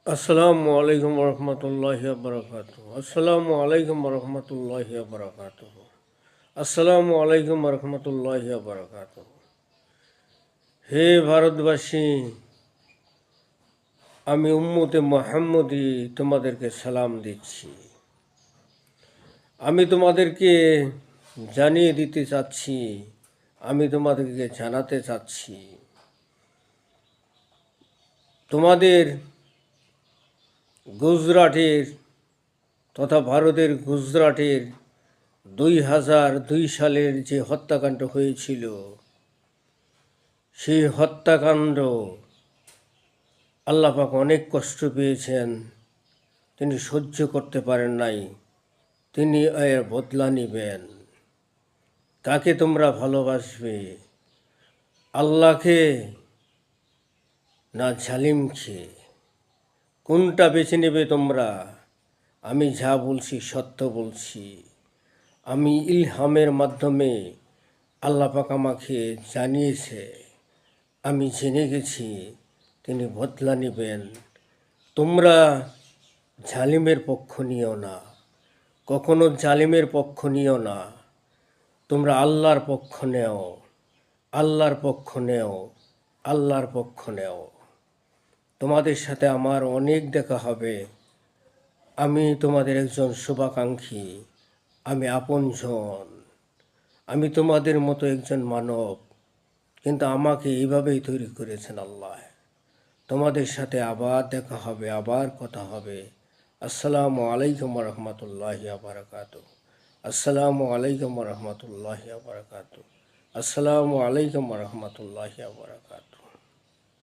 আসসালামু আলাইকুম রহমতুল্লাহি বারাকাতুহু। আসসালামু আলাইকুম রহমতুল্লাহি বারাকাতুহু। আসসালামু আলাইকুম রহমতুল্লাহি বারাকাতুহু। হে ভারতবাসী, আমি উম্মতে মুহাম্মদী তোমাদেরকে সালাম দিচ্ছি। আমি তোমাদেরকে জানিয়ে দিতে চাচ্ছি, আমি তোমাদেরকে জানাতে চাচ্ছি, তোমাদের গুজরাটের তথা ভারতের গুজরাটের 2002 সালের যে হত্যাকাণ্ড হয়েছিল, সেই হত্যাকাণ্ড আল্লাহ পাক অনেক কষ্ট পেয়েছেন, তিনি সহ্য করতে পারেন নাই, তিনি এর বদলা নেবেন। কাকে তোমরা ভালোবাসবে, আল্লাহকে না জালিমকে? কোনটা বেছে নেবে তোমরা? আমি যা বলছি সত্য বলছি। আমি ইলহামের মাধ্যমে আল্লাহ পাক আমাকে জানিয়েছে, আমি জেনে গেছি তিনি বদলা নেবেন। তোমরা জালিমের পক্ষ নিও না, কখনো জালিমের পক্ষ নিও না। তোমরা আল্লাহর পক্ষ নেও, আল্লাহর পক্ষ নেও, আল্লাহর পক্ষ নেও। তোমাদের সাথে আমার অনেক দেখা হবে। আমি তোমাদের একজন শুভাকাঙ্ক্ষী, আমি আপনজন, আমি তোমাদের মতো একজন মানব, কিন্তু আমাকে এইভাবেই তৈরি করেছেন আল্লাহ। তোমাদের সাথে আবার দেখা হবে, আবার কথা হবে। আসসালামু আলাইকুম রহমতুল্লাহি বারাকাতুহু। আসসালামু আলাইকুম রহমতুল্লাহি বারাকাতুহু। আসসালামু আলাইকুম রহমতুল্লাহি বারাকাতুহু।